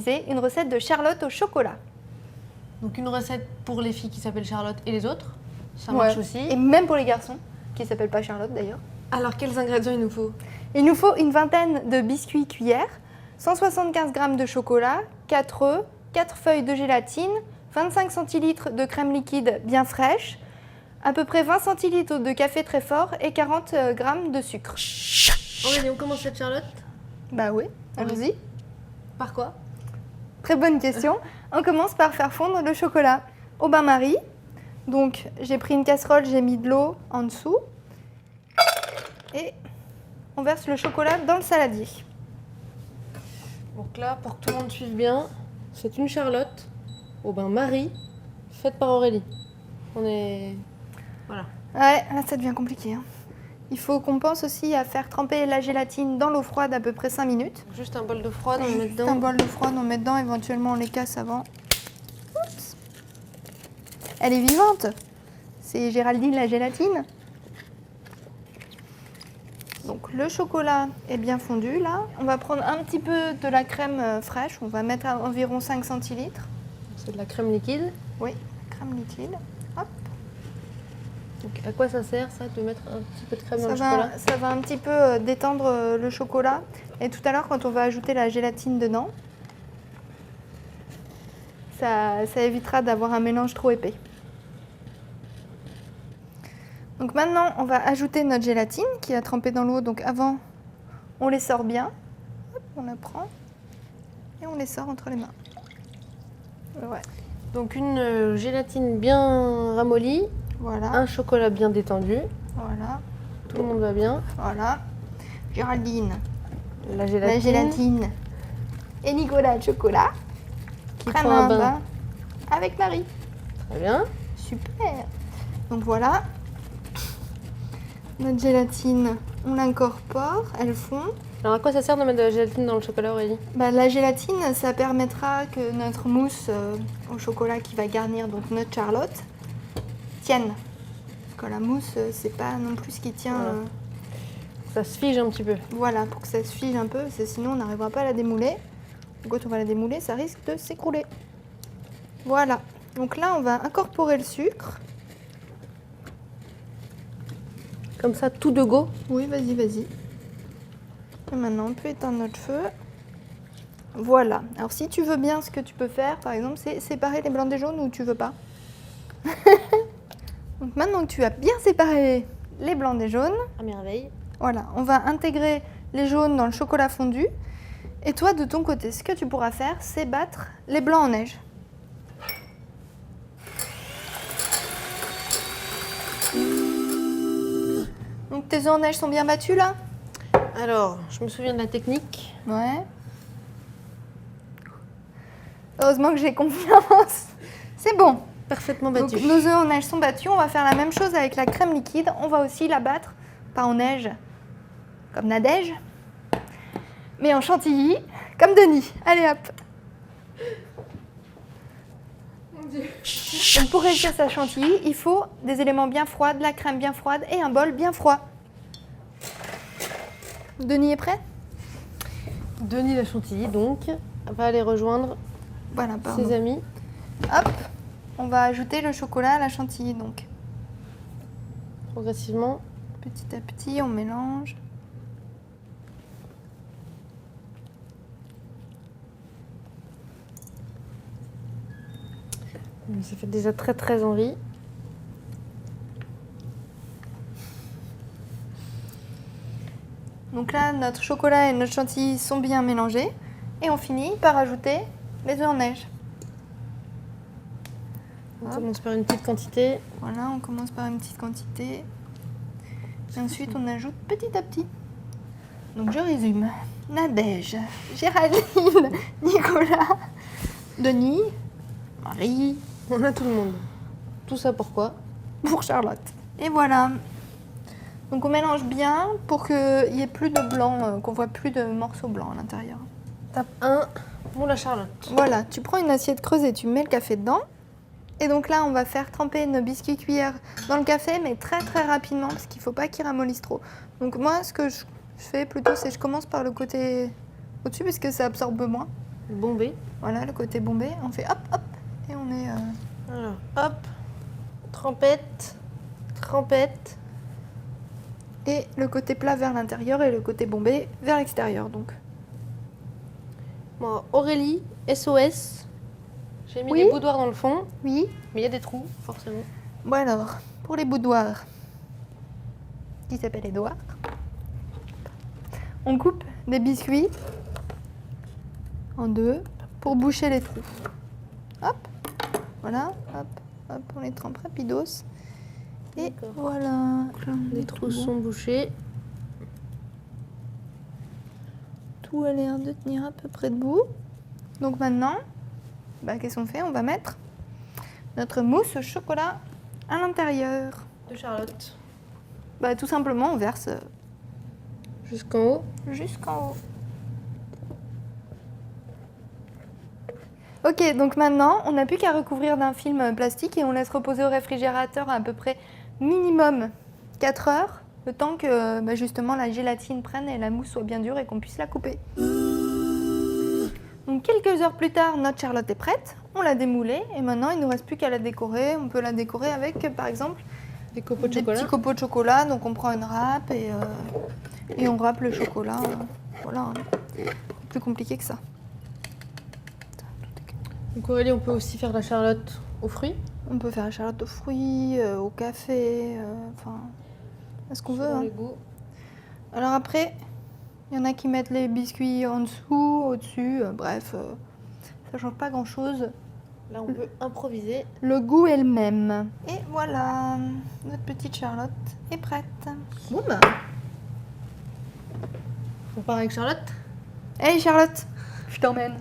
utiliser une recette de Charlotte au chocolat. Donc une recette pour les filles qui s'appellent Charlotte et les autres. Ça marche aussi. Et même pour les garçons, qui ne s'appellent pas Charlotte d'ailleurs. Alors quels ingrédients il nous faut? Il nous faut une vingtaine de biscuits cuillères, 175 g de chocolat, 4 œufs, 4 feuilles de gélatine, 25 centilitres de crème liquide bien fraîche, à peu près 20 centilitres de café très fort et 40 g de sucre. Aurélie, on commence cette Charlotte? Bah oui, allons-y. Par quoi? Très bonne question. On commence par faire fondre le chocolat au bain-marie. Donc j'ai pris une casserole, j'ai mis de l'eau en dessous et on verse le chocolat dans le saladier. Donc là, pour que tout le monde suive bien, c'est une Charlotte au bain-marie faite par Aurélie. On est... Voilà. Ouais, là ça devient compliqué. Hein. Il faut qu'on pense aussi à faire tremper la gélatine dans l'eau froide à peu près 5 minutes. Juste un bol de froide, on met Juste dedans. un bol de froide, on met dedans, éventuellement on les casse avant. Oups. Elle est vivante. C'est Géraldine la gélatine. Donc le chocolat est bien fondu là. On va prendre un petit peu de la crème fraîche. On va mettre à environ 5 centilitres. C'est de la crème liquide. Oui, crème liquide. Hop. Donc à quoi ça sert ça, de mettre un petit peu de crème dans le chocolat? Ça va un petit peu détendre le chocolat. Et tout à l'heure, quand on va ajouter la gélatine dedans, ça évitera d'avoir un mélange trop épais. Donc maintenant, on va ajouter notre gélatine qui a trempé dans l'eau. Donc avant, on les sort bien. Hop, on la prend et on les sort entre les mains. Ouais. Donc une gélatine bien ramollie, Voilà, un chocolat bien détendu. voilà, Tout le monde va bien. voilà. Géraldine, La la gélatine et Nicolas le chocolat qui prennent prend un un bain. bain avec Marie. Très bien. Super. Donc voilà. Notre gélatine, on l'incorpore, elle fond. Alors à quoi ça sert de mettre de la gélatine dans le chocolat, Aurélie? Bah, la gélatine, ça permettra que notre mousse au chocolat qui va garnir donc notre Charlotte tienne. Parce que la mousse, c'est pas non plus ce qui tient. Voilà. Ça se fige un petit peu. Voilà, pour que ça se fige un peu, parce que sinon on n'arrivera pas à la démouler. Quand on va la démouler, ça risque de s'écrouler. Voilà. Donc là, on va incorporer le sucre. Comme ça, tout de go. Oui, vas-y, vas-y. Et maintenant, on peut éteindre notre feu. Voilà. Alors, si tu veux bien, ce que tu peux faire, par exemple, c'est séparer les blancs des jaunes ou tu veux pas. Donc, maintenant que tu as bien séparé les blancs des jaunes, À merveille. voilà, on va intégrer les jaunes dans le chocolat fondu. Et toi, de ton côté, ce que tu pourras faire, c'est battre les blancs en neige. Donc, tes œufs en neige sont bien battus, là? Alors, je me souviens de la technique. Ouais. Heureusement que j'ai confiance. C'est bon. Parfaitement Donc, battu. nos œufs en neige sont battus. On va faire la même chose avec la crème liquide. On va aussi la battre, pas en neige comme Nadège, mais en chantilly comme Denis. Allez hop. Donc, pour réussir sa chantilly, il faut des éléments bien froids, de la crème bien froide et un bol bien froid. Denis est prêt? Denis la chantilly, donc, va aller rejoindre Voilà, pardon. ses amis. Hop, on va ajouter le chocolat à la chantilly donc. Progressivement. Petit à petit, on mélange. Ça fait déjà très très envie. Donc là, notre chocolat et notre chantilly sont bien mélangés. Et on finit par ajouter les œufs en neige. On Hop. commence par une petite quantité. Voilà, on commence par une petite quantité. Et ensuite, on ajoute petit à petit. Donc je résume. Nadège, Géraldine, Nicolas, Denis, Marie, On a tout le monde. Tout ça pourquoi? pour Charlotte. Et voilà. Donc on mélange bien pour qu'il n'y ait plus de blanc, qu'on voit plus de morceaux blancs à l'intérieur. Tape 1 pour la Charlotte. Voilà, tu prends une assiette creuse et tu mets le café dedans. Et donc là, on va faire tremper nos biscuits cuillères dans le café, mais très très rapidement, parce qu'il ne faut pas qu'ils ramollissent trop. Donc moi, ce que je fais plutôt, c'est que je commence par le côté au-dessus, parce que ça absorbe moins. Bombé. Voilà, le côté bombé. On fait hop, hop, et on est... Alors, hop. Trempette. Trempette. Et le côté plat vers l'intérieur et le côté bombé vers l'extérieur, donc. Bon, Aurélie, SOS. J'ai mis Oui. des boudoirs dans le fond, Oui. mais il y a des trous, forcément. Bon alors, pour les boudoirs, qui s'appellent Édouard, on coupe des biscuits en deux pour boucher les trous. Hop, voilà, hop, hop, on les trempe rapidos. Et D'accord. voilà, Les trous sont bouchés. Tout a l'air de tenir à peu près debout. Donc maintenant, qu'est-ce qu'on fait? On va mettre notre mousse au chocolat à l'intérieur. De Charlotte. Tout simplement, on verse Jusqu'en haut. jusqu'en haut. Ok, donc maintenant, on n'a plus qu'à recouvrir d'un film plastique et on laisse reposer au réfrigérateur à peu près minimum 4 heures, le temps que justement la gélatine prenne et la mousse soit bien dure et qu'on puisse la couper. Donc quelques heures plus tard, notre charlotte est prête, on l'a démoulée et maintenant il ne nous reste plus qu'à la décorer. On peut la décorer avec par exemple Des copeaux de des chocolat. petits copeaux de chocolat, donc on prend une râpe et on râpe le chocolat. Voilà, hein. Plus compliqué que ça. Donc Aurélie, on peut aussi faire la Charlotte aux fruits. On peut faire la charlotte aux fruits, au café, enfin, à ce qu'on veut. Selon Hein. les goûts. Alors après, il y en a qui mettent les biscuits en dessous, au-dessus, bref, ça change pas grand-chose. Là, on peut improviser. Le goût est le même. Et voilà, notre petite charlotte est prête. Bon on part avec Charlotte. Hey Charlotte, je t'emmène.